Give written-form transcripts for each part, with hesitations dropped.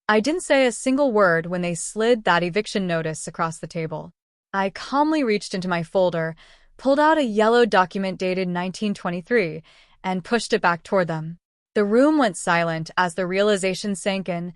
I didn't say a single word when they slid that eviction notice across the table. I calmly reached into my folder, pulled out a yellow document dated 1923, and pushed it back toward them. The room went silent as the realization sank in.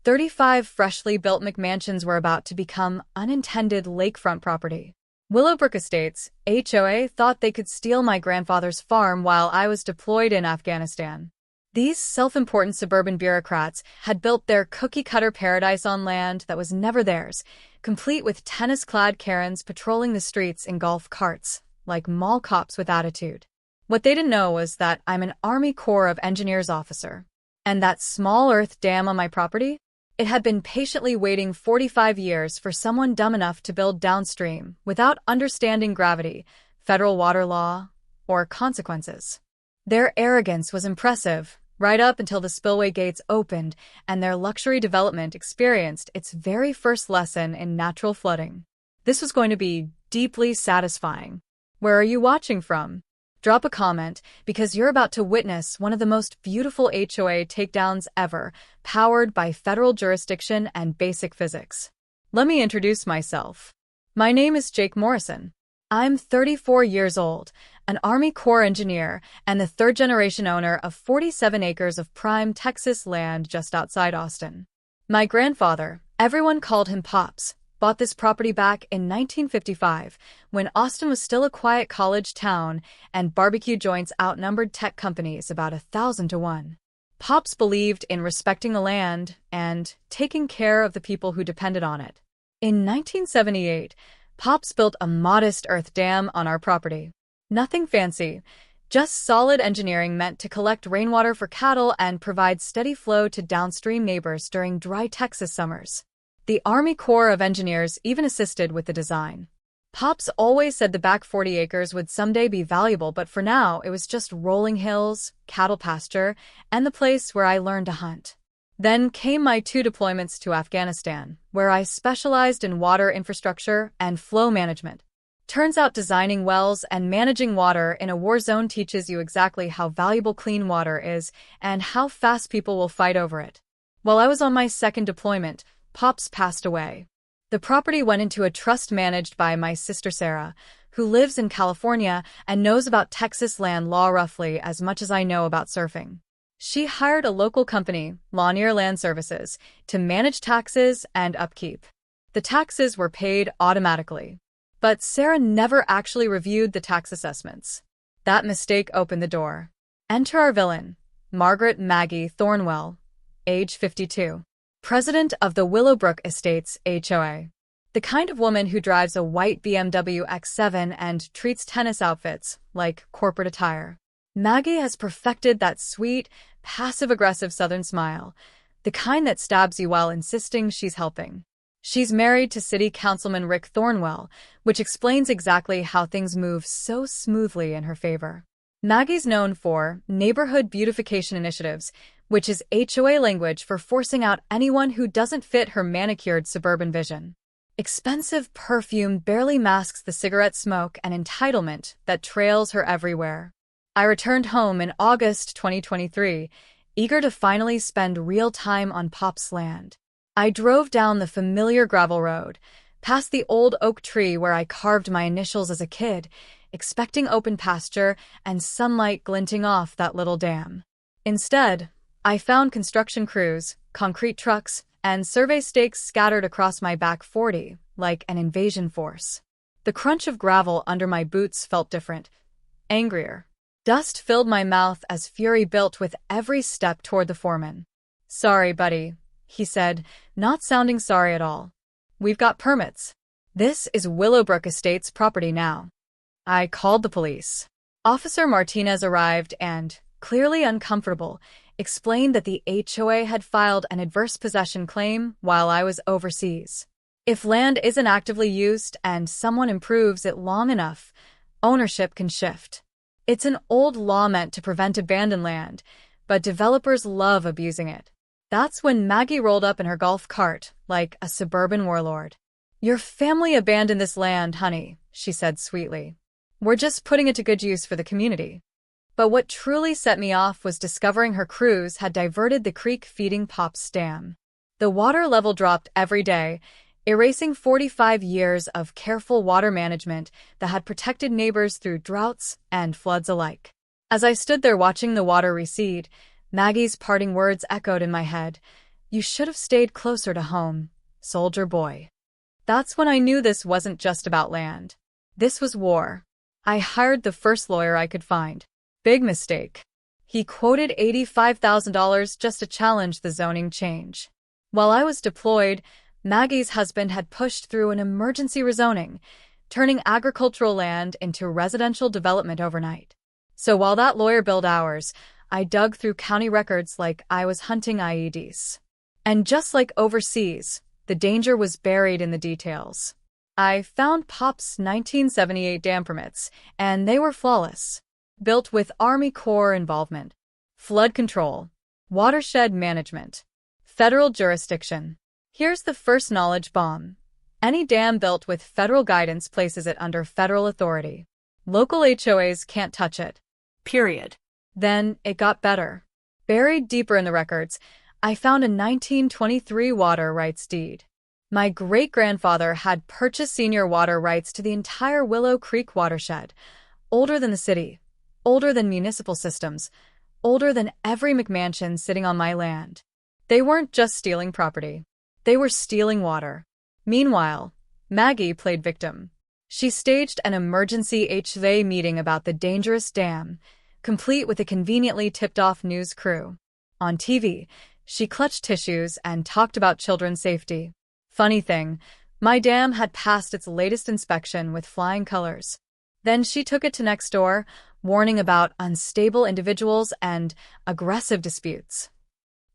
35 freshly built McMansions were about to become unintended lakefront property. Willowbrook Estates, HOA, thought they could steal my grandfather's farm while I was deployed in Afghanistan. These self-important suburban bureaucrats had built their cookie-cutter paradise on land that was never theirs, complete with tennis-clad Karens patrolling the streets in golf carts, like mall cops with attitude. What they didn't know was that I'm an Army Corps of Engineers officer. And that small earth dam on my property? It had been patiently waiting 45 years for someone dumb enough to build downstream without understanding gravity, federal water law, or consequences. Their arrogance was impressive, right up until the spillway gates opened and their luxury development experienced its very first lesson in natural flooding. This was going to be deeply satisfying. Where are you watching from? Drop a comment, because you're about to witness one of the most beautiful HOA takedowns ever, powered by federal jurisdiction and basic physics. Let me introduce myself. My name is Jake Morrison. I'm 34 years old, an Army Corps engineer, and the third-generation owner of 47 acres of prime Texas land just outside Austin. My grandfather, everyone called him Pops, bought this property back in 1955, when Austin was still a quiet college town and barbecue joints outnumbered tech companies about 1,000 to 1. Pops believed in respecting the land and taking care of the people who depended on it. In 1978, Pops built a modest earth dam on our property. Nothing fancy, just solid engineering meant to collect rainwater for cattle and provide steady flow to downstream neighbors during dry Texas summers. The Army Corps of Engineers even assisted with the design. Pops always said the back 40 acres would someday be valuable, but for now it was just rolling hills, cattle pasture, and the place where I learned to hunt. Then came my 2 deployments to Afghanistan, where I specialized in water infrastructure and flow management. Turns out designing wells and managing water in a war zone teaches you exactly how valuable clean water is and how fast people will fight over it. While I was on my 2nd deployment, Pops passed away. The property went into a trust managed by my sister Sarah, who lives in California and knows about Texas land law roughly as much as I know about surfing. She hired a local company, Lanier Land Services, to manage taxes and upkeep. The taxes were paid automatically. But Sarah never actually reviewed the tax assessments. That mistake opened the door. Enter our villain, Margaret Maggie Thornwell, age 52. President of the Willowbrook Estates HOA. The kind of woman who drives a white BMW X7 and treats tennis outfits like corporate attire. Maggie has perfected that sweet, passive-aggressive Southern smile, the kind that stabs you while insisting she's helping. She's married to City Councilman Rick Thornwell, which explains exactly how things move so smoothly in her favor. Maggie's known for neighborhood beautification initiatives, which is HOA language for forcing out anyone who doesn't fit her manicured suburban vision. Expensive perfume barely masks the cigarette smoke and entitlement that trails her everywhere. I returned home in August 2023, eager to finally spend real time on Pop's land. I drove down the familiar gravel road, past the old oak tree where I carved my initials as a kid, expecting open pasture and sunlight glinting off that little dam. Instead, I found construction crews, concrete trucks, and survey stakes scattered across my back 40, like an invasion force. The crunch of gravel under my boots felt different, angrier. Dust filled my mouth as fury built with every step toward the foreman. "Sorry, buddy," he said, not sounding sorry at all. "We've got permits. This is Willowbrook Estates property now." I called the police. Officer Martinez arrived and, clearly uncomfortable, explained that the HOA had filed an adverse possession claim while I was overseas. If land isn't actively used and someone improves it long enough, ownership can shift. It's an old law meant to prevent abandoned land, but developers love abusing it. That's when Maggie rolled up in her golf cart, like a suburban warlord. "Your family abandoned this land, honey," she said sweetly. "We're just putting it to good use for the community." But what truly set me off was discovering her crews had diverted the creek feeding Pop's dam. The water level dropped every day, erasing 45 years of careful water management that had protected neighbors through droughts and floods alike. As I stood there watching the water recede, Maggie's parting words echoed in my head. "You should have stayed closer to home, soldier boy." That's when I knew this wasn't just about land. This was war. I hired the first lawyer I could find. Big mistake. He quoted $85,000 just to challenge the zoning change. While I was deployed, Maggie's husband had pushed through an emergency rezoning, turning agricultural land into residential development overnight. So while that lawyer billed hours, I dug through county records like I was hunting IEDs. And just like overseas, the danger was buried in the details. I found Pop's 1978 dam permits, and they were flawless. Built with Army Corps involvement, flood control, watershed management, federal jurisdiction. Here's the first knowledge bomb. Any dam built with federal guidance places it under federal authority. Local HOAs can't touch it. Period. Then it got better. Buried deeper in the records, I found a 1923 water rights deed. My great-grandfather had purchased senior water rights to the entire Willow Creek watershed, older than the city, older than municipal systems, older than every McMansion sitting on my land. They weren't just stealing property. They were stealing water. Meanwhile, Maggie played victim. She staged an emergency HOA meeting about the dangerous dam, complete with a conveniently tipped-off news crew. On TV, she clutched tissues and talked about children's safety. Funny thing, my dam had passed its latest inspection with flying colors. Then she took it to next door, warning about unstable individuals and aggressive disputes.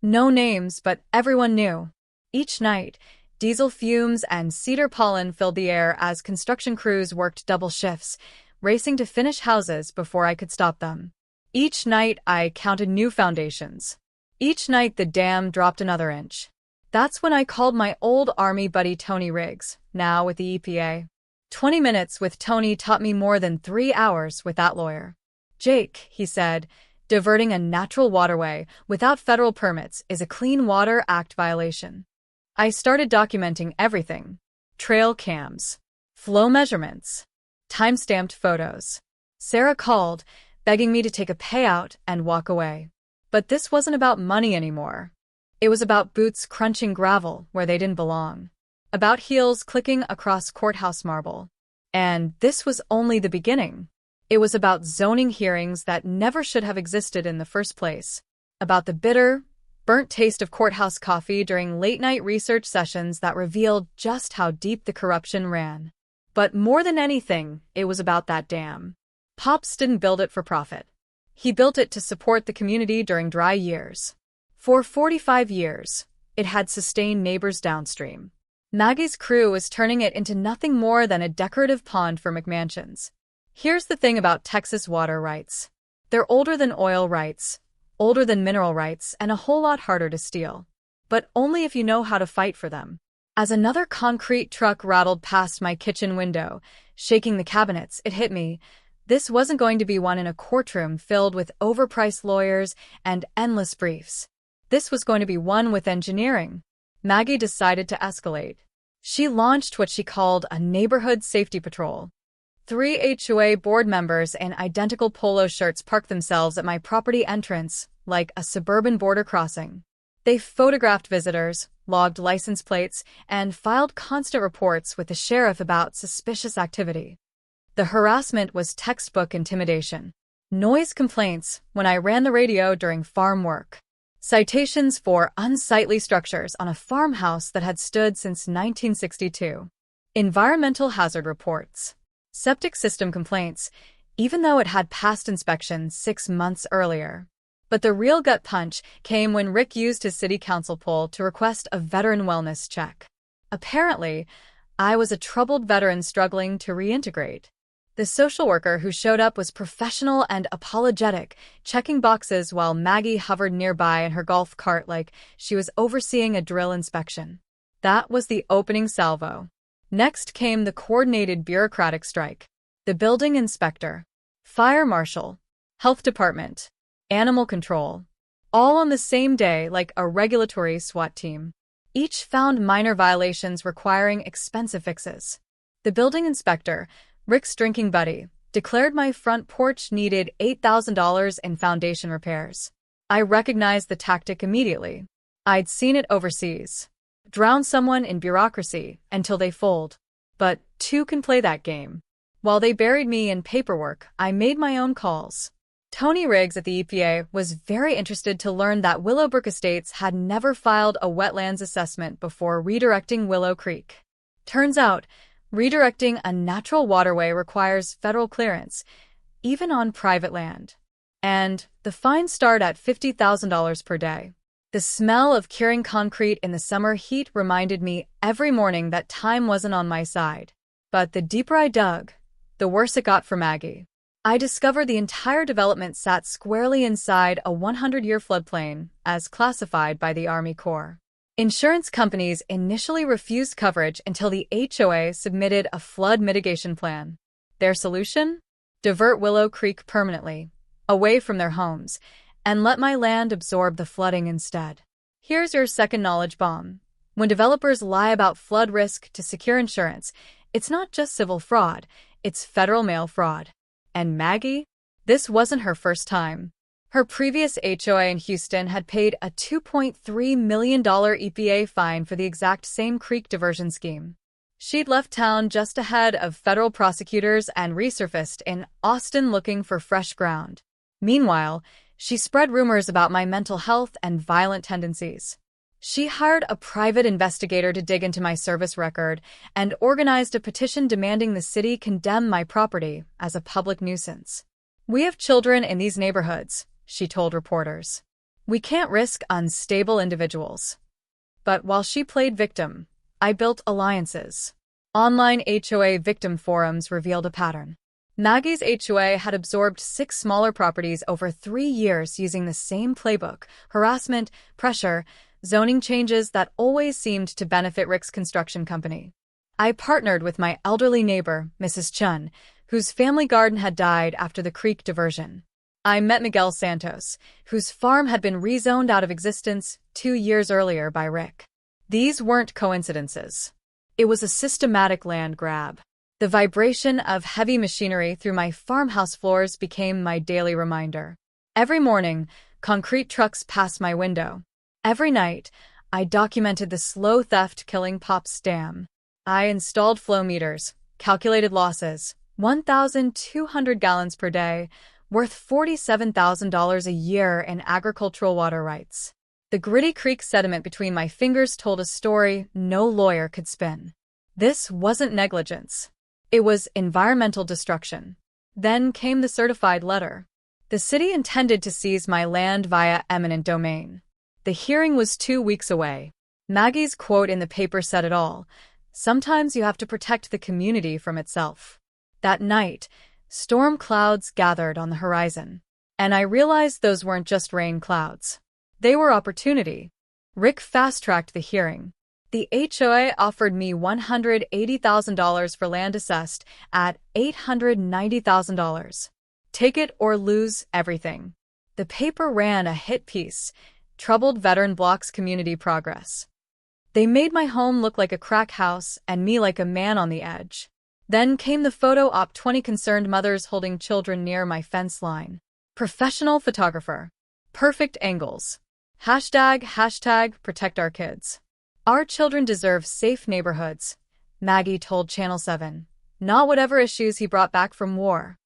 No names, but everyone knew. Each night, diesel fumes and cedar pollen filled the air as construction crews worked double shifts, racing to finish houses before I could stop them. Each night, I counted new foundations. Each night, the dam dropped another inch. That's when I called my old Army buddy Tony Riggs, now with the EPA. 20 minutes with Tony taught me more than 3 hours with that lawyer. "Jake," he said, "diverting a natural waterway without federal permits is a Clean Water Act violation." I started documenting everything. Trail cams, flow measurements, time-stamped photos. Sarah called, begging me to take a payout and walk away. But this wasn't about money anymore. It was about boots crunching gravel where they didn't belong. About heels clicking across courthouse marble. And this was only the beginning. It was about zoning hearings that never should have existed in the first place. About the bitter, burnt taste of courthouse coffee during late-night research sessions that revealed just how deep the corruption ran. But more than anything, it was about that dam. Pops didn't build it for profit. He built it to support the community during dry years. For 45 years, it had sustained neighbors downstream. Maggie's crew was turning it into nothing more than a decorative pond for McMansions. Here's the thing about Texas water rights. They're older than oil rights, older than mineral rights, and a whole lot harder to steal. But only if you know how to fight for them. As another concrete truck rattled past my kitchen window, shaking the cabinets, it hit me. This wasn't going to be one in a courtroom filled with overpriced lawyers and endless briefs. This was going to be one with engineering. Maggie decided to escalate. She launched what she called a neighborhood safety patrol. 3 HOA board members in identical polo shirts parked themselves at my property entrance, like a suburban border crossing. They photographed visitors, logged license plates, and filed constant reports with the sheriff about suspicious activity. The harassment was textbook intimidation. Noise complaints when I ran the radio during farm work. Citations for unsightly structures on a farmhouse that had stood since 1962. Environmental hazard reports. Septic system complaints, even though it had passed inspection 6 months earlier. But the real gut punch came when Rick used his city council poll to request a veteran wellness check. Apparently, I was a troubled veteran struggling to reintegrate. The social worker who showed up was professional and apologetic, checking boxes while Maggie hovered nearby in her golf cart like she was overseeing a drill inspection. That was the opening salvo. Next came the coordinated bureaucratic strike. The building inspector, fire marshal, health department, animal control, all on the same day like a regulatory SWAT team. each found minor violations requiring expensive fixes. The building inspector, Rick's drinking buddy, declared my front porch needed $8,000 in foundation repairs. I recognized the tactic immediately. I'd seen it overseas. Drown someone in bureaucracy until they fold. But two can play that game. While they buried me in paperwork, I made my own calls. Tony Riggs at the EPA was very interested to learn that Willowbrook Estates had never filed a wetlands assessment before redirecting Willow Creek. Turns out, redirecting a natural waterway requires federal clearance, even on private land. And the fines start at $50,000 per day. The smell of curing concrete in the summer heat reminded me every morning that time wasn't on my side. But the deeper I dug, the worse it got for Maggie. I discovered the entire development sat squarely inside a 100-year floodplain, as classified by the Army Corps. Insurance companies initially refused coverage until the HOA submitted a flood mitigation plan. Their solution? Divert Willow Creek permanently, away from their homes, and let my land absorb the flooding instead. Here's your second knowledge bomb. When developers lie about flood risk to secure insurance, it's not just civil fraud, it's federal mail fraud. And Maggie? This wasn't her first time. Her previous HOA in Houston had paid a $2.3 million EPA fine for the exact same creek diversion scheme. She'd left town just ahead of federal prosecutors and resurfaced in Austin looking for fresh ground. Meanwhile, she spread rumors about my mental health and violent tendencies. She hired a private investigator to dig into my service record and organized a petition demanding the city condemn my property as a public nuisance. "We have children in these neighborhoods," she told reporters. "We can't risk unstable individuals." But while she played victim, I built alliances. Online HOA victim forums revealed a pattern. Maggie's HOA had absorbed 6 smaller properties over 3 years using the same playbook: harassment, pressure, zoning changes that always seemed to benefit Rick's construction company. I partnered with my elderly neighbor, Mrs. Chun, whose family garden had died after the creek diversion. I met Miguel Santos, whose farm had been rezoned out of existence 2 years earlier by Rick. These weren't coincidences. It was a systematic land grab. The vibration of heavy machinery through my farmhouse floors became my daily reminder. Every morning, concrete trucks passed my window. Every night, I documented the slow theft killing Pop's dam. I installed flow meters, calculated losses, 1,200 gallons per day, worth $47,000 a year in agricultural water rights. The gritty creek sediment between my fingers told a story no lawyer could spin. This wasn't negligence. It was environmental destruction. Then came the certified letter. The city intended to seize my land via eminent domain. The hearing was 2 weeks away. Maggie's quote in the paper said it all. "Sometimes you have to protect the community from itself." That night, storm clouds gathered on the horizon. And I realized those weren't just rain clouds. They were opportunity. Rick fast-tracked the hearing. The HOA offered me $180,000 for land assessed at $890,000. Take it or lose everything. The paper ran a hit piece. Troubled veteran blocks community progress. They made my home look like a crack house and me like a man on the edge. Then came the photo op: 20 concerned mothers holding children near my fence line. Professional photographer. Perfect angles. Hashtag protect our kids. "Our children deserve safe neighborhoods," Maggie told Channel 7. Not whatever issues he brought back from war.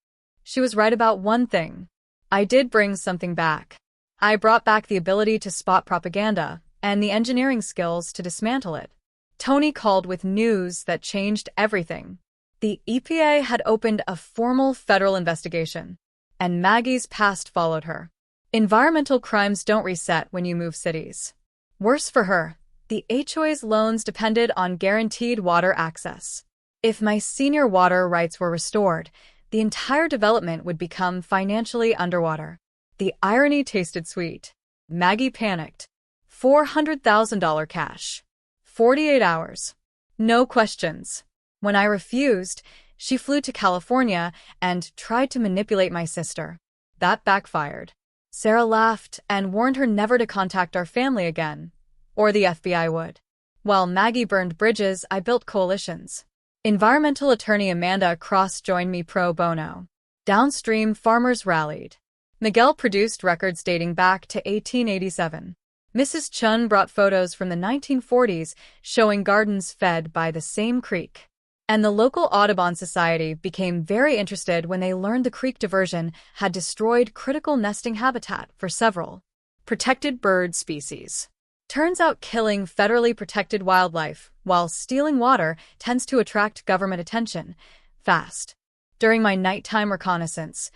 She was right about one thing. I did bring something back. I brought back the ability to spot propaganda and the engineering skills to dismantle it. Tony called with news that changed everything. The EPA had opened a formal federal investigation, and Maggie's past followed her. Environmental crimes don't reset when you move cities. Worse for her, the HOA's loans depended on guaranteed water access. If my senior water rights were restored, the entire development would become financially underwater. The irony tasted sweet. Maggie panicked. $400,000 cash. 48 hours. No questions. When I refused, she flew to California and tried to manipulate my sister. That backfired. Sarah laughed and warned her never to contact our family again, or the FBI would. While Maggie burned bridges, I built coalitions. Environmental attorney Amanda Cross joined me pro bono. Downstream, farmers rallied. Miguel produced records dating back to 1887. Mrs. Chun brought photos from the 1940s showing gardens fed by the same creek. And the local Audubon Society became very interested when they learned the creek diversion had destroyed critical nesting habitat for several protected bird species. Turns out killing federally protected wildlife while stealing water tends to attract government attention fast. During my nighttime reconnaissance,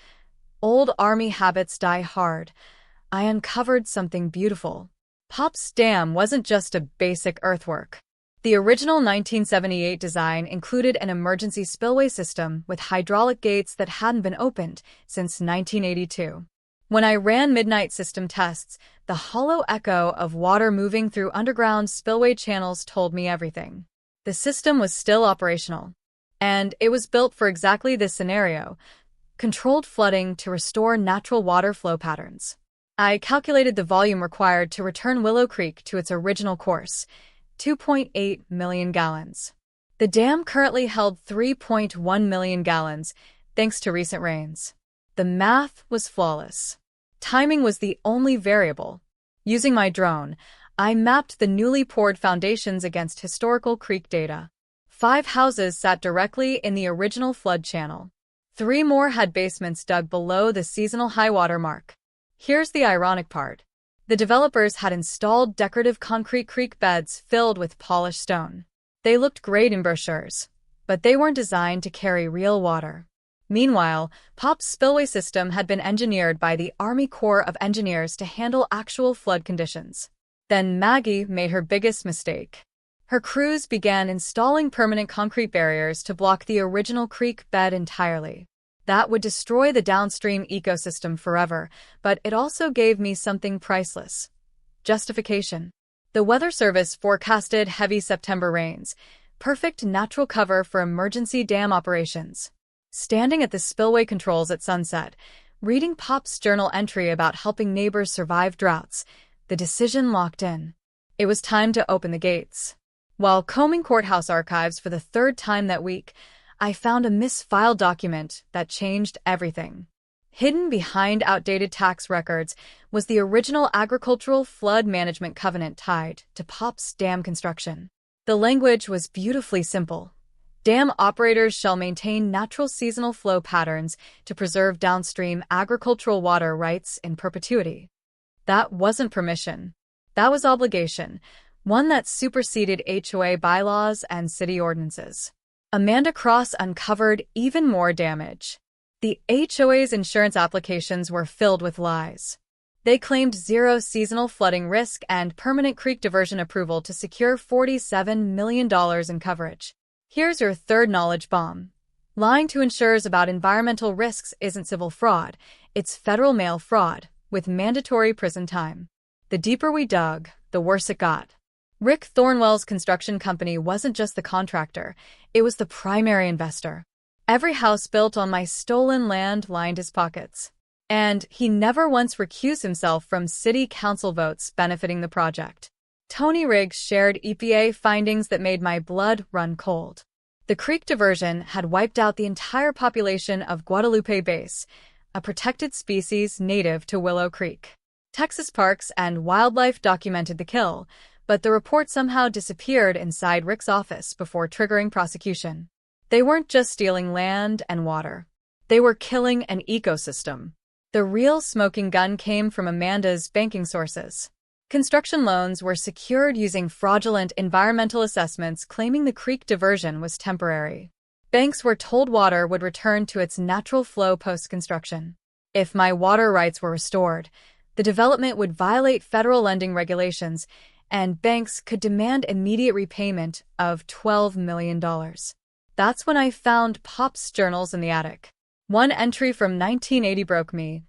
old Army habits die hard, I uncovered something beautiful. Pops Dam wasn't just a basic earthwork. The original 1978 design included an emergency spillway system with hydraulic gates that hadn't been opened since 1982. When I ran midnight system tests, the hollow echo of water moving through underground spillway channels told me everything. The system was still operational. And it was built for exactly this scenario, controlled flooding to restore natural water flow patterns. I calculated the volume required to return Willow Creek to its original course, 2.8 million gallons. The dam currently held 3.1 million gallons, thanks to recent rains. The math was flawless. Timing was the only variable. Using my drone, I mapped the newly poured foundations against historical creek data. 5 houses sat directly in the original flood channel. 3 more had basements dug below the seasonal high water mark. Here's the ironic part. The developers had installed decorative concrete creek beds filled with polished stone. They looked great in brochures, but they weren't designed to carry real water. Meanwhile, Pop's spillway system had been engineered by the Army Corps of Engineers to handle actual flood conditions. Then Maggie made her biggest mistake. Her crews began installing permanent concrete barriers to block the original creek bed entirely. That would destroy the downstream ecosystem forever, but it also gave me something priceless. Justification. The Weather Service forecasted heavy September rains, perfect natural cover for emergency dam operations. Standing at the spillway controls at sunset, reading Pop's journal entry about helping neighbors survive droughts, the decision locked in. It was time to open the gates. While combing courthouse archives for the 3rd time that week, I found a misfiled document that changed everything. Hidden behind outdated tax records was the original agricultural flood management covenant tied to Pop's dam construction. The language was beautifully simple. Dam operators shall maintain natural seasonal flow patterns to preserve downstream agricultural water rights in perpetuity. That wasn't permission. That was obligation, one that superseded HOA bylaws and city ordinances. Amanda Cross uncovered even more damage. The HOA's insurance applications were filled with lies. They claimed zero seasonal flooding risk and permanent creek diversion approval to secure $47 million in coverage. Here's your 3rd knowledge bomb. Lying to insurers about environmental risks isn't civil fraud, it's federal mail fraud, with mandatory prison time. The deeper we dug, the worse it got. Rick Thornwell's construction company wasn't just the contractor, it was the primary investor. Every house built on my stolen land lined his pockets. And he never once recused himself from city council votes benefiting the project. Tony Riggs shared EPA findings that made my blood run cold. The creek diversion had wiped out the entire population of Guadalupe Bass, a protected species native to Willow Creek. Texas Parks and Wildlife documented the kill, but the report somehow disappeared inside Rick's office before triggering prosecution. They weren't just stealing land and water. They were killing an ecosystem. The real smoking gun came from Amanda's banking sources. Construction loans were secured using fraudulent environmental assessments claiming the creek diversion was temporary. Banks were told water would return to its natural flow post-construction. If my water rights were restored, the development would violate federal lending regulations, and banks could demand immediate repayment of $12 million. That's when I found Pop's journals in the attic. One entry from 1980 broke me.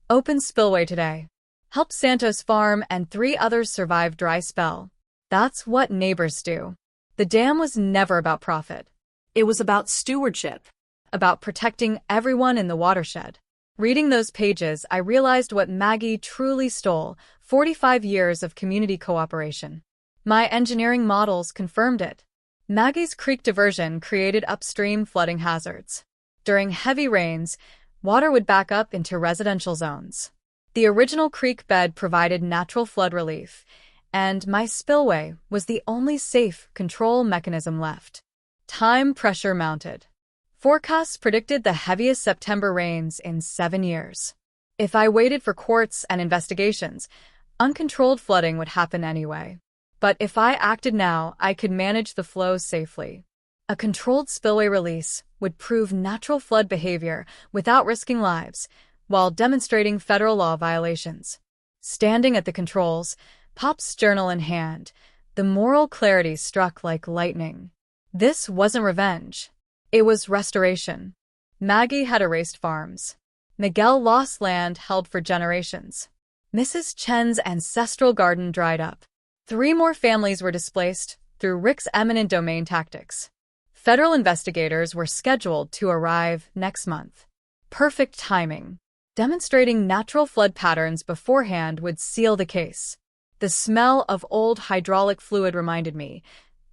Open spillway today. Helped Santos farm and 3 others survive dry spell. That's what neighbors do. The dam was never about profit. It was about stewardship. About protecting everyone in the watershed. Reading those pages, I realized what Maggie truly stole: 45 years of community cooperation. My engineering models confirmed it. Maggie's creek diversion created upstream flooding hazards. During heavy rains, water would back up into residential zones. The original creek bed provided natural flood relief, and my spillway was the only safe control mechanism left. Time pressure mounted. Forecasts predicted the heaviest September rains in 7 years. If I waited for courts and investigations, uncontrolled flooding would happen anyway. But if I acted now, I could manage the flows safely. A controlled spillway release would prove natural flood behavior without risking lives, while demonstrating federal law violations. Standing at the controls, Pop's journal in hand, the moral clarity struck like lightning. This wasn't revenge. It was restoration. Maggie had erased farms. Miguel lost land held for generations. Mrs. Chen's ancestral garden dried up. 3 more families were displaced through Rick's eminent domain tactics. Federal investigators were scheduled to arrive next month. Perfect timing. Demonstrating natural flood patterns beforehand would seal the case. The smell of old hydraulic fluid reminded me,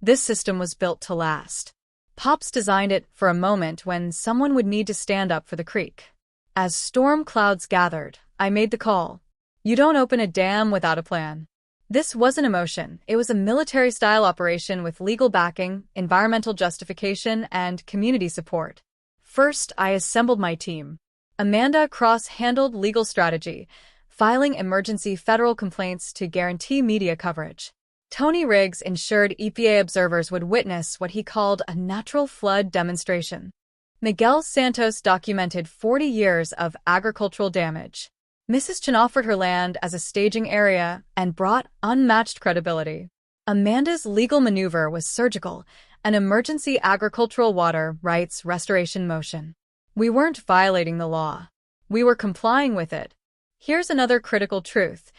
this system was built to last. Pops designed it for a moment when someone would need to stand up for the creek. As storm clouds gathered, I made the call. You don't open a dam without a plan. This wasn't emotion, it was a military-style operation with legal backing, environmental justification, and community support. First, I assembled my team. Amanda Cross handled legal strategy, filing emergency federal complaints to guarantee media coverage. Tony Riggs ensured EPA observers would witness what he called a natural flood demonstration. Miguel Santos documented 40 years of agricultural damage. Mrs. Chen offered her land as a staging area and brought unmatched credibility. Amanda's legal maneuver was surgical, an emergency agricultural water rights restoration motion. We weren't violating the law. We were complying with it. Here's another critical truth.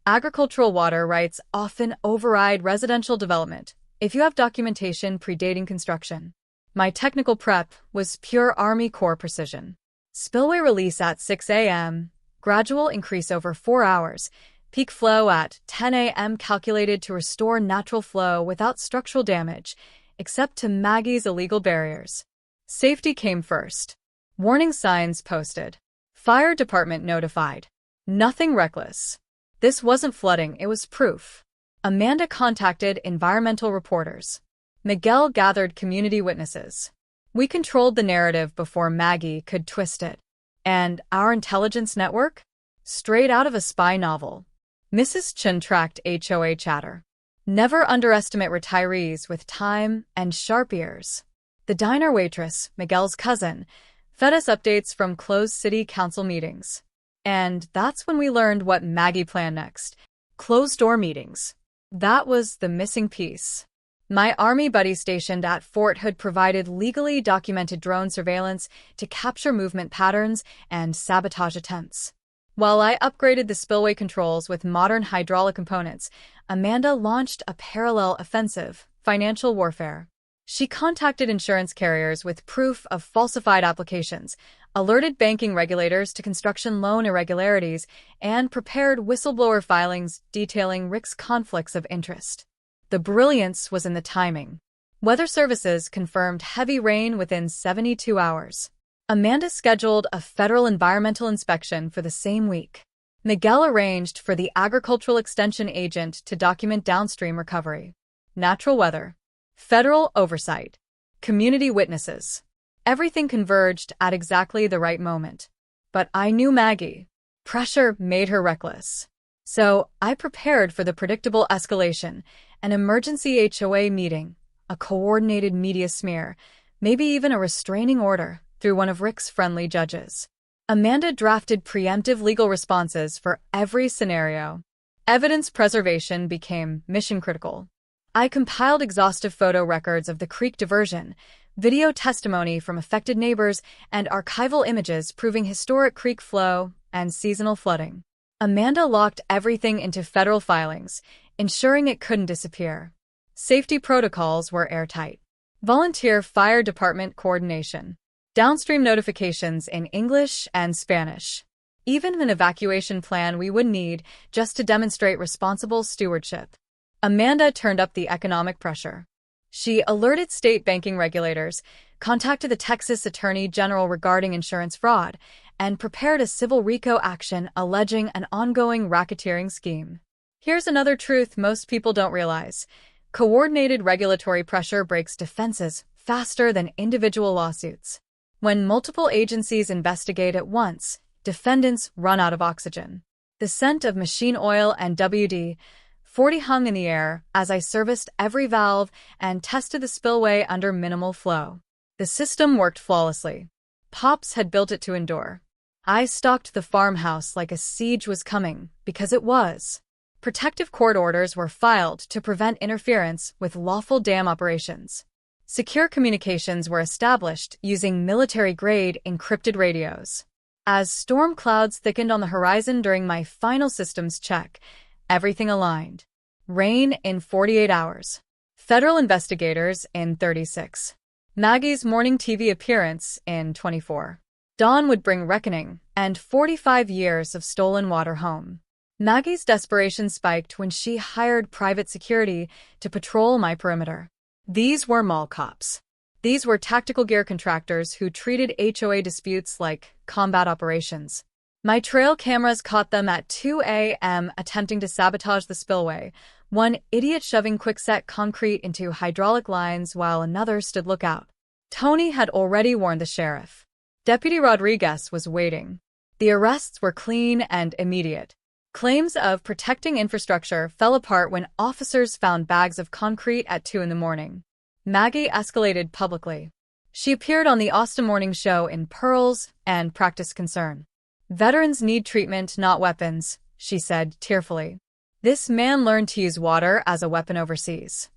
Agricultural water rights often override residential development if you have documentation predating construction. My technical prep was pure Army Corps precision. Spillway release at 6 a.m., gradual increase over 4 hours, peak flow at 10 a.m. calculated to restore natural flow without structural damage, except to Maggie's illegal barriers. Safety came first. Warning signs posted. Fire department notified. Nothing reckless. This wasn't flooding, it was proof. Amanda contacted environmental reporters. Miguel gathered community witnesses. We controlled the narrative before Maggie could twist it. And our intelligence network? Straight out of a spy novel. Mrs. Chen tracked HOA chatter. Never underestimate retirees with time and sharp ears. The diner waitress, Miguel's cousin, fed us updates from closed city council meetings. And that's when we learned what Maggie planned next. Closed-door meetings. That was the missing piece. My Army buddy stationed at Fort Hood provided legally documented drone surveillance to capture movement patterns and sabotage attempts. While I upgraded the spillway controls with modern hydraulic components, Amanda launched a parallel offensive, financial warfare. She contacted insurance carriers with proof of falsified applications, alerted banking regulators to construction loan irregularities, and prepared whistleblower filings detailing Rick's conflicts of interest. The brilliance was in the timing. Weather services confirmed heavy rain within 72 hours. Amanda scheduled a federal environmental inspection for the same week. Miguel arranged for the agricultural extension agent to document downstream recovery. Natural weather. Federal oversight. Community witnesses. Everything converged at exactly the right moment. But I knew Maggie. Pressure made her reckless. So I prepared for the predictable escalation, an emergency HOA meeting, a coordinated media smear, maybe even a restraining order through one of Rick's friendly judges. Amanda drafted preemptive legal responses for every scenario. Evidence preservation became mission critical. I compiled exhaustive photo records of the creek diversion, video testimony from affected neighbors, and archival images proving historic creek flow and seasonal flooding. Amanda locked everything into federal filings, ensuring it couldn't disappear. Safety protocols were airtight. Volunteer fire department coordination. Downstream notifications in English and Spanish. Even an evacuation plan we would need just to demonstrate responsible stewardship. Amanda turned up the economic pressure. She alerted state banking regulators, contacted the Texas Attorney General regarding insurance fraud, and prepared a civil RICO action alleging an ongoing racketeering scheme. Here's another truth most people don't realize. Coordinated regulatory pressure breaks defenses faster than individual lawsuits. When multiple agencies investigate at once, defendants run out of oxygen. The scent of machine oil and WD-40 hung in the air as I serviced every valve and tested the spillway under minimal flow. The system worked flawlessly. Pops had built it to endure. I stalked the farmhouse like a siege was coming, because it was. Protective court orders were filed to prevent interference with lawful dam operations. Secure communications were established using military-grade encrypted radios. As storm clouds thickened on the horizon during my final systems check, everything aligned. Rain in 48 hours. Federal investigators in 36. Maggie's morning TV appearance in 24. Dawn would bring reckoning and 45 years of stolen water home. Maggie's desperation spiked when she hired private security to patrol my perimeter. These were mall cops. These were tactical gear contractors who treated HOA disputes like combat operations. My trail cameras caught them at 2 a.m. attempting to sabotage the spillway, one idiot shoving quickset concrete into hydraulic lines while another stood lookout. Tony had already warned the sheriff. Deputy Rodriguez was waiting. The arrests were clean and immediate. Claims of protecting infrastructure fell apart when officers found bags of concrete at 2 in the morning. Maggie escalated publicly. She appeared on the Austin Morning Show in pearls and practiced concern. "Veterans need treatment, not weapons," she said tearfully. This man learned to use water as a weapon overseas.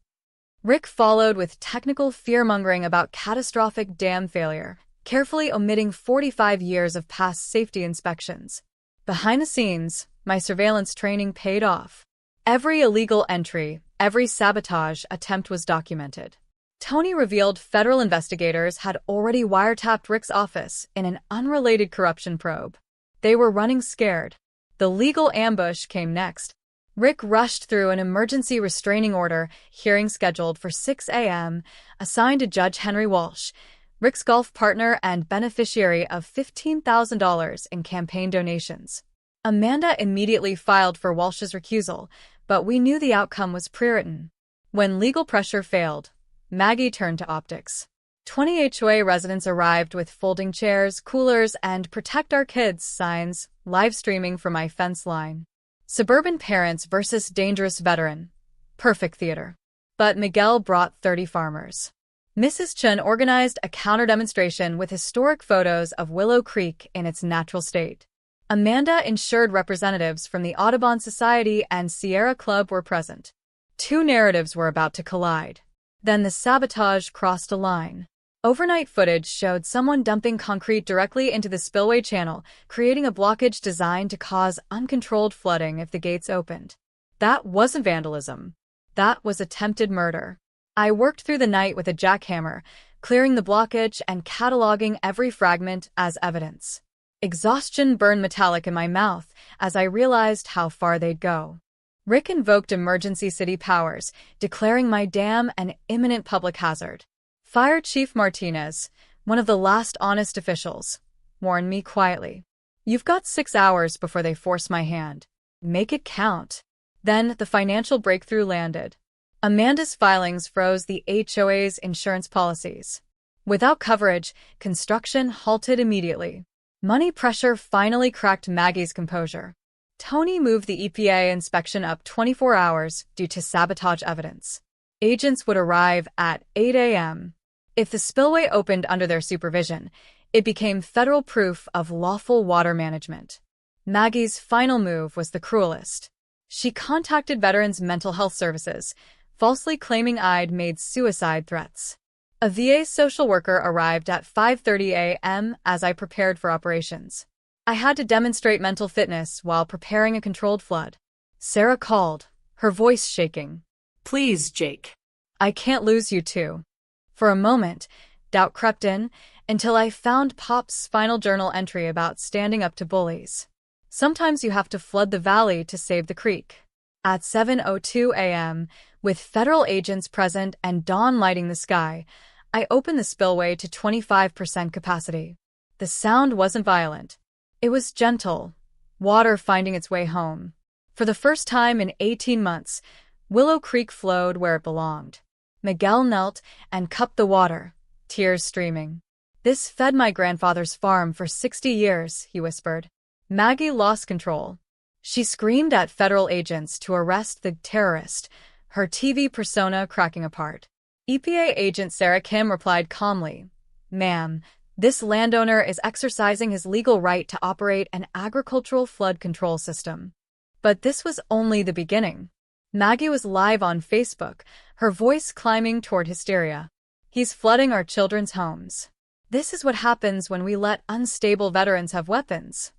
Rick followed with technical fear-mongering about catastrophic dam failure, carefully omitting 45 years of past safety inspections. Behind the scenes, my surveillance training paid off. Every illegal entry, every sabotage attempt was documented. Tony revealed federal investigators had already wiretapped Rick's office in an unrelated corruption probe. They were running scared. The legal ambush came next. Rick rushed through an emergency restraining order hearing scheduled for 6 a.m., assigned to Judge Henry Walsh, Rick's golf partner and beneficiary of $15,000 in campaign donations. Amanda immediately filed for Walsh's recusal, but we knew the outcome was pre-written. When legal pressure failed, Maggie turned to optics. 20 HOA residents arrived with folding chairs, coolers, and "Protect Our Kids" signs, live streaming from my fence line. Suburban parents versus dangerous veteran. Perfect theater. But Miguel brought 30 farmers. Mrs. Chun organized a counter-demonstration with historic photos of Willow Creek in its natural state. Amanda ensured representatives from the Audubon Society and Sierra Club were present. Two narratives were about to collide. Then the sabotage crossed a line. Overnight footage showed someone dumping concrete directly into the spillway channel, creating a blockage designed to cause uncontrolled flooding if the gates opened. That wasn't vandalism. That was attempted murder. I worked through the night with a jackhammer, clearing the blockage and cataloging every fragment as evidence. Exhaustion burned metallic in my mouth as I realized how far they'd go. Rick invoked emergency city powers, declaring my dam an imminent public hazard. Fire Chief Martinez, one of the last honest officials, warned me quietly. "You've got 6 hours before they force my hand. Make it count." Then the financial breakthrough landed. Amanda's filings froze the HOA's insurance policies. Without coverage, construction halted immediately. Money pressure finally cracked Maggie's composure. Tony moved the EPA inspection up 24 hours due to sabotage evidence. Agents would arrive at 8 a.m. If the spillway opened under their supervision, it became federal proof of lawful water management. Maggie's final move was the cruelest. She contacted Veterans Mental Health Services, falsely claiming I'd made suicide threats. A VA social worker arrived at 5:30 a.m. as I prepared for operations. I had to demonstrate mental fitness while preparing a controlled flood. Sarah called, her voice shaking. "Please, Jake." "I can't lose you too." For a moment, doubt crept in until I found Pop's final journal entry about standing up to bullies. Sometimes you have to flood the valley to save the creek. At 7:02 a.m., with federal agents present and dawn lighting the sky, I opened the spillway to 25% capacity. The sound wasn't violent. It was gentle, water finding its way home. For the first time in 18 months, Willow Creek flowed where it belonged. Miguel knelt and cupped the water, tears streaming. "This fed my grandfather's farm for 60 years, he whispered. Maggie lost control. She screamed at federal agents to arrest the terrorist, her TV persona cracking apart. EPA agent Sarah Kim replied calmly, "Ma'am, this landowner is exercising his legal right to operate an agricultural flood control system." But this was only the beginning. Maggie was live on Facebook, her voice climbing toward hysteria. "He's flooding our children's homes. This is what happens when we let unstable veterans have weapons."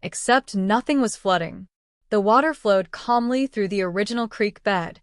Except nothing was flooding. The water flowed calmly through the original creek bed,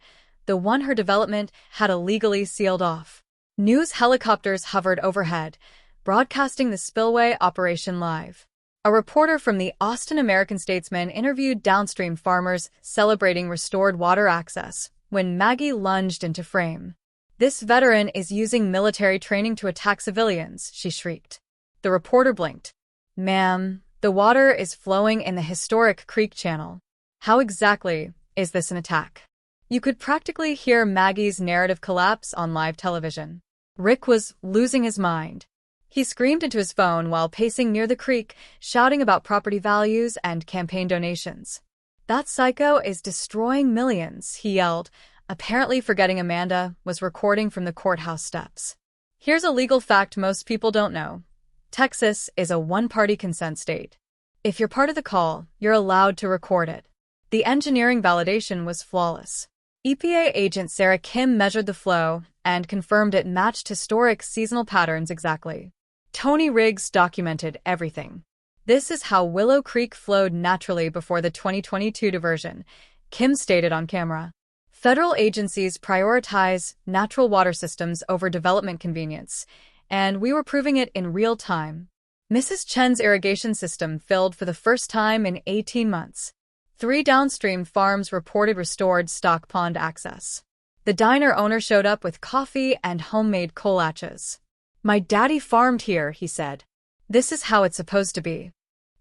the one her development had illegally sealed off. News helicopters hovered overhead, broadcasting the spillway operation live. A reporter from the Austin American-Statesman interviewed downstream farmers celebrating restored water access when Maggie lunged into frame. "This veteran is using military training to attack civilians," she shrieked. The reporter blinked. "Ma'am, the water is flowing in the historic creek channel. How exactly is this an attack?" You could practically hear Maggie's narrative collapse on live television. Rick was losing his mind. He screamed into his phone while pacing near the creek, shouting about property values and campaign donations. "That psycho is destroying millions," he yelled, apparently forgetting Amanda was recording from the courthouse steps. Here's a legal fact most people don't know. Texas is a one-party consent state. If you're part of the call, you're allowed to record it. The engineering validation was flawless. EPA agent Sarah Kim measured the flow and confirmed it matched historic seasonal patterns exactly. Tony Riggs documented everything. "This is how Willow Creek flowed naturally before the 2022 diversion," Kim stated on camera. "Federal agencies prioritize natural water systems over development convenience, and we were proving it in real time." Mrs. Chen's irrigation system filled for the first time in 18 months. 3 downstream farms reported restored stock pond access. The diner owner showed up with coffee and homemade collages. "My daddy farmed here," he said. "This is how it's supposed to be."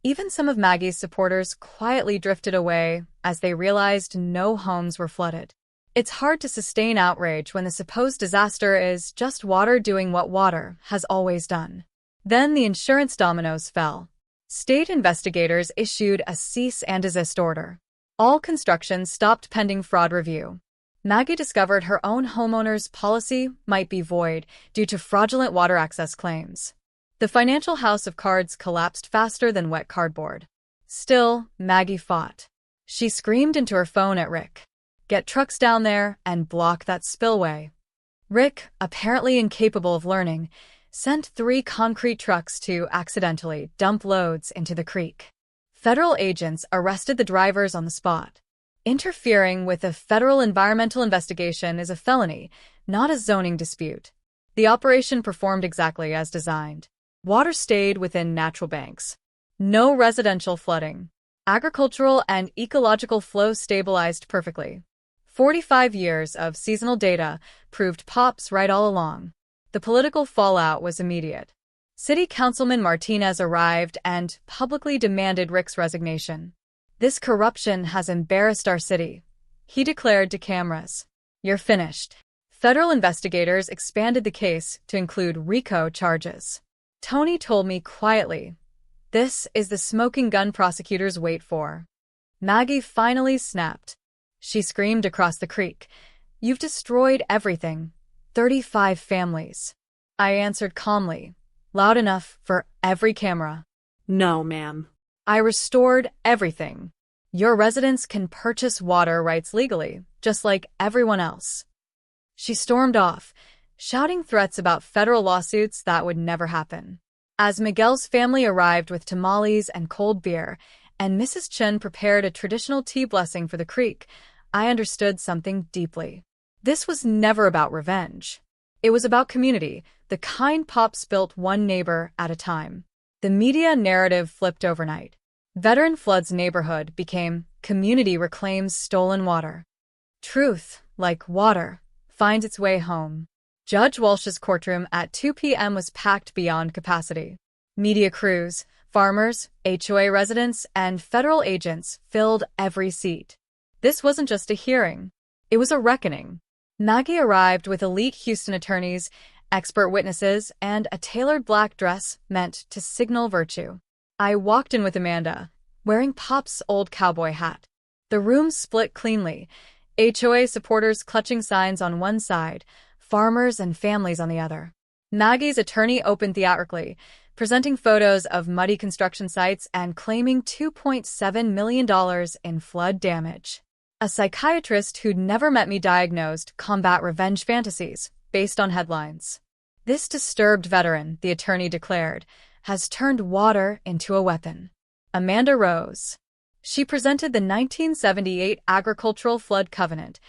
Even some of Maggie's supporters quietly drifted away as they realized no homes were flooded. It's hard to sustain outrage when the supposed disaster is just water doing what water has always done. Then the insurance dominoes fell. State investigators issued a cease and desist order. All construction stopped pending fraud review. Maggie discovered her own homeowner's policy might be void due to fraudulent water access claims. The financial house of cards collapsed faster than wet cardboard. Still, Maggie fought. She screamed into her phone at Rick. "Get trucks down there and block that spillway." Rick, apparently incapable of learning, sent 3 concrete trucks to accidentally dump loads into the creek. Federal agents arrested the drivers on the spot. Interfering with a federal environmental investigation is a felony, not a zoning dispute. The operation performed exactly as designed. Water stayed within natural banks. No residential flooding. Agricultural and ecological flow stabilized perfectly. 45 years of seasonal data proved Pop's right all along. The political fallout was immediate. City Councilman Martinez arrived and publicly demanded Rick's resignation. "This corruption has embarrassed our city," he declared to cameras. "You're finished." Federal investigators expanded the case to include RICO charges. Tony told me quietly, "This is the smoking gun prosecutors wait for." Maggie finally snapped. She screamed across the creek, "You've destroyed everything. 35 families." I answered calmly, loud enough for every camera. "No, ma'am. "I restored everything. Your residents can purchase water rights legally, just like everyone else." She stormed off, shouting threats about federal lawsuits that would never happen. As Miguel's family arrived with tamales and cold beer, and Mrs. Chen prepared a traditional tea blessing for the creek, I understood something deeply. This was never about revenge. It was about community, the kind Pops built one neighbor at a time. The media narrative flipped overnight. Veteran Flood's neighborhood became Community reclaims stolen water. Truth, like water, finds its way home. Judge Walsh's courtroom at 2 p.m. was packed beyond capacity. Media crews, farmers, HOA residents, and federal agents filled every seat. This wasn't just a hearing. It was a reckoning. Maggie arrived with elite Houston attorneys, expert witnesses, and a tailored black dress meant to signal virtue. I walked in with Amanda, wearing Pop's old cowboy hat. The room split cleanly, HOA supporters clutching signs on one side, farmers and families on the other. Maggie's attorney opened theatrically, presenting photos of muddy construction sites and claiming $2.7 million in flood damage. A psychiatrist who'd never met me diagnosed combat revenge fantasies based on headlines. This disturbed veteran, the attorney declared, has turned water into a weapon. Amanda rose. She presented the 1978 Agricultural Flood Covenant,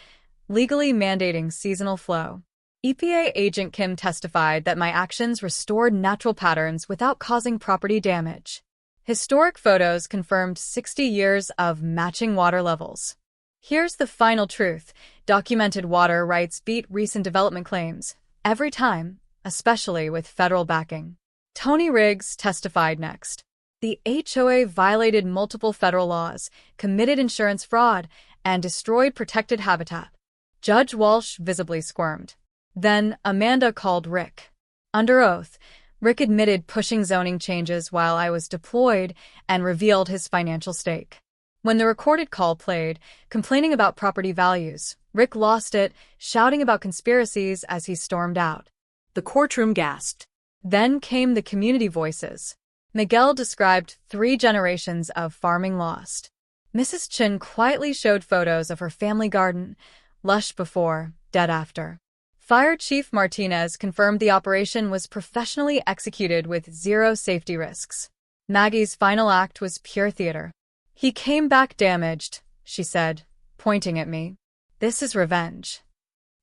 legally mandating seasonal flow. EPA Agent Kim testified that my actions restored natural patterns without causing property damage. Historic photos confirmed 60 years of matching water levels. Here's the final truth. Documented water rights beat recent development claims, every time, especially with federal backing. Tony Riggs testified next. The HOA violated multiple federal laws, committed insurance fraud, and destroyed protected habitat. Judge Walsh visibly squirmed. Then Amanda called Rick. Under oath, Rick admitted pushing zoning changes while I was deployed and revealed his financial stake. When the recorded call played, complaining about property values, Rick lost it, shouting about conspiracies as he stormed out. The courtroom gasped. Then came the community voices. Miguel described 3 generations of farming lost. Mrs. Chin quietly showed photos of her family garden, lush before, dead after. Fire Chief Martinez confirmed the operation was professionally executed with 0 safety risks. Maggie's final act was pure theater. He came back damaged, she said, pointing at me. This is revenge.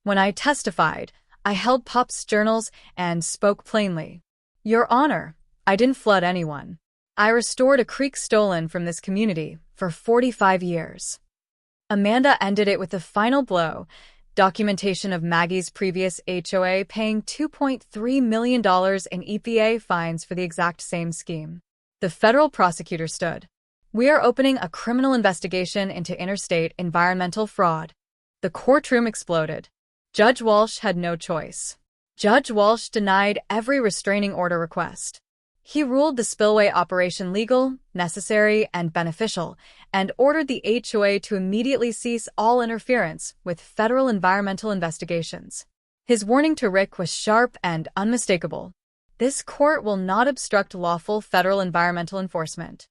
When I testified, I held Pop's journals and spoke plainly. Your Honor, I didn't flood anyone. I restored a creek stolen from this community for 45 years. Amanda ended it with the final blow, documentation of Maggie's previous HOA paying $2.3 million in EPA fines for the exact same scheme. The federal prosecutor stood. We are opening a criminal investigation into interstate environmental fraud. The courtroom exploded. Judge Walsh had no choice. Judge Walsh denied every restraining order request. He ruled the spillway operation legal, necessary, and beneficial, and ordered the HOA to immediately cease all interference with federal environmental investigations. His warning to Rick was sharp and unmistakable. This court will not obstruct lawful federal environmental enforcement.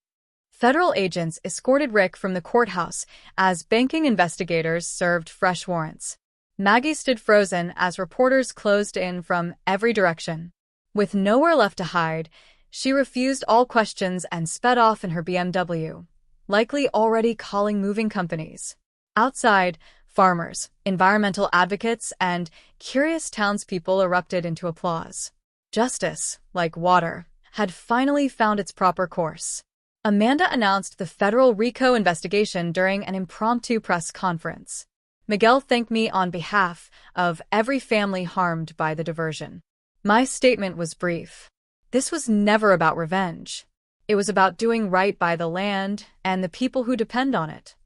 Federal agents escorted Rick from the courthouse as banking investigators served fresh warrants. Maggie stood frozen as reporters closed in from every direction. With nowhere left to hide, she refused all questions and sped off in her BMW, likely already calling moving companies. Outside, farmers, environmental advocates, and curious townspeople erupted into applause. Justice, like water, had finally found its proper course. Amanda announced the federal RICO investigation during an impromptu press conference. Miguel thanked me on behalf of every family harmed by the diversion. My statement was brief. This was never about revenge. It was about doing right by the land and the people who depend on it.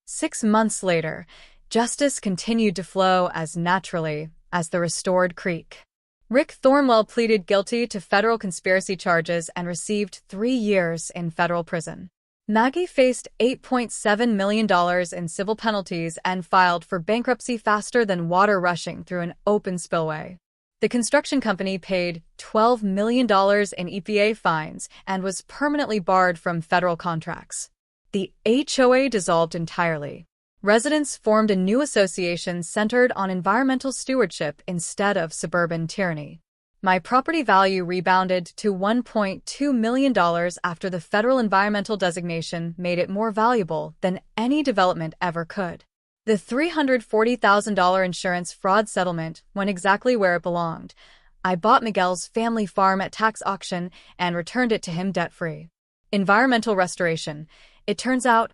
6 months later, justice continued to flow as naturally as the restored creek. Rick Thornwell pleaded guilty to federal conspiracy charges and received 3 years in federal prison. Maggie faced $8.7 million in civil penalties and filed for bankruptcy faster than water rushing through an open spillway. The construction company paid $12 million in EPA fines and was permanently barred from federal contracts. The HOA dissolved entirely. Residents formed a new association centered on environmental stewardship instead of suburban tyranny. My property value rebounded to $1.2 million after the federal environmental designation made it more valuable than any development ever could. The $340,000 insurance fraud settlement went exactly where it belonged. I bought Miguel's family farm at tax auction and returned it to him debt-free. Environmental restoration. It turns out,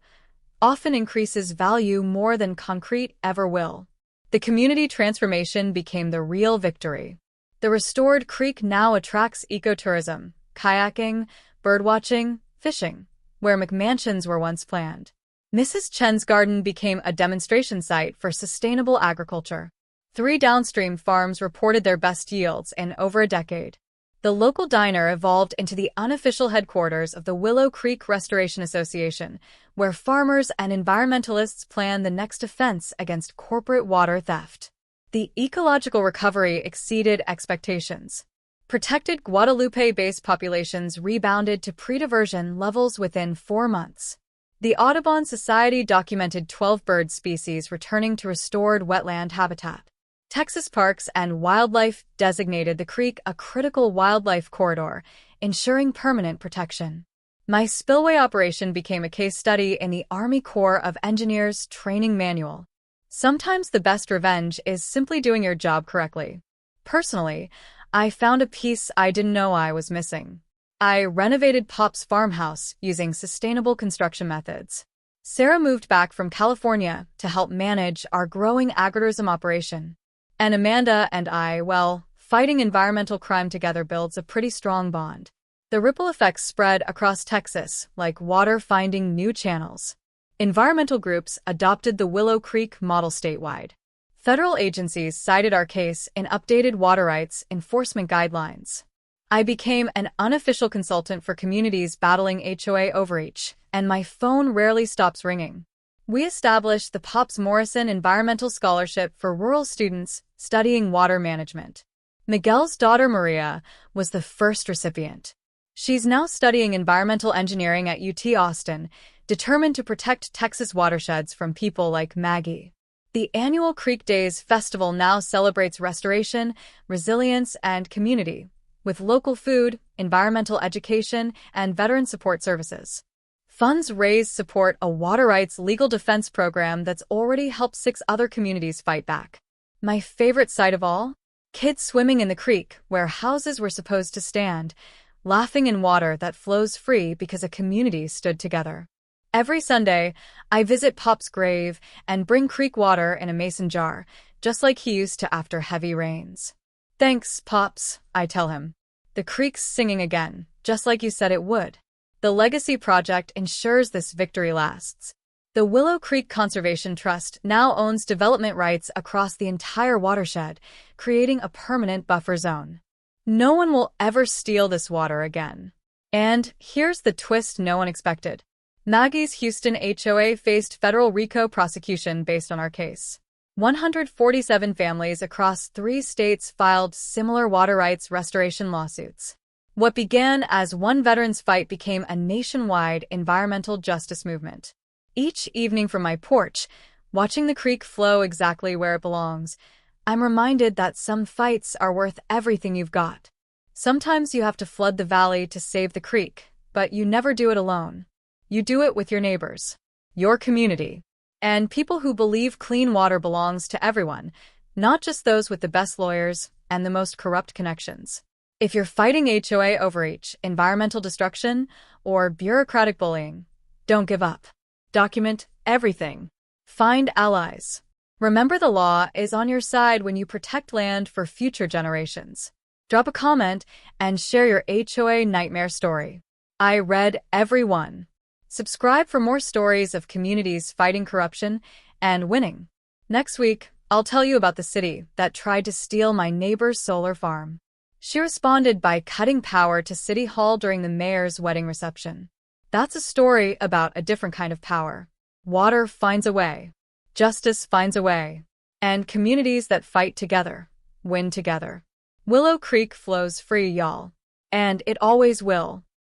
often increases value more than concrete ever will. The community transformation became the real victory. The restored creek now attracts ecotourism, kayaking, birdwatching, fishing, where McMansions were once planned. Mrs. Chen's garden became a demonstration site for sustainable agriculture. 3 downstream farms reported their best yields in over a decade. The local diner evolved into the unofficial headquarters of the Willow Creek Restoration Association, where farmers and environmentalists plan the next offense against corporate water theft. The ecological recovery exceeded expectations. Protected Guadalupe-based populations rebounded to pre-diversion levels within 4 months. The Audubon Society documented 12 bird species returning to restored wetland habitat. Texas Parks and Wildlife designated the creek a critical wildlife corridor, ensuring permanent protection. My spillway operation became a case study in the Army Corps of Engineers training manual. Sometimes the best revenge is simply doing your job correctly. Personally, I found a piece I didn't know I was missing. I renovated Pop's farmhouse using sustainable construction methods. Sarah moved back from California to help manage our growing agritourism operation. And Amanda and I, well, fighting environmental crime together builds a pretty strong bond. The ripple effects spread across Texas, like water finding new channels. Environmental groups adopted the Willow Creek model statewide. Federal agencies cited our case in updated water rights enforcement guidelines. I became an unofficial consultant for communities battling HOA overreach, and my phone rarely stops ringing. We established the Pops Morrison Environmental Scholarship for rural students studying water management. Miguel's daughter Maria was the first recipient. She's now studying environmental engineering at UT Austin, determined to protect Texas watersheds from people like Maggie. The annual Creek Days Festival now celebrates restoration, resilience, and community, with local food, environmental education, and veteran support services. Funds raised support a water rights legal defense program that's already helped 6 other communities fight back. My favorite sight of all? Kids swimming in the creek where houses were supposed to stand, laughing in water that flows free because a community stood together. Every Sunday, I visit Pop's grave and bring creek water in a mason jar, just like he used to after heavy rains. "Thanks, Pops," I tell him. "The creek's singing again, just like you said it would." The Legacy Project ensures this victory lasts. The Willow Creek Conservation Trust now owns development rights across the entire watershed, creating a permanent buffer zone. No one will ever steal this water again. And here's the twist no one expected. Maggie's Houston HOA faced federal RICO prosecution based on our case. 147 families across 3 states filed similar water rights restoration lawsuits. What began as one veteran's fight became a nationwide environmental justice movement. Each evening from my porch, watching the creek flow exactly where it belongs, I'm reminded that some fights are worth everything you've got. Sometimes you have to flood the valley to save the creek, but you never do it alone. You do it with your neighbors, your community, and people who believe clean water belongs to everyone, not just those with the best lawyers and the most corrupt connections. If you're fighting HOA overreach, environmental destruction, or bureaucratic bullying, don't give up. Document everything. Find allies. Remember, the law is on your side when you protect land for future generations. Drop a comment and share your HOA nightmare story. I read every one. Subscribe for more stories of communities fighting corruption and winning. Next week, I'll tell you about the city that tried to steal my neighbor's solar farm. She responded by cutting power to City Hall during the mayor's wedding reception. That's a story about a different kind of power. Water finds a way. Justice finds a way. And communities that fight together win together. Willow Creek flows free, y'all. And it always will.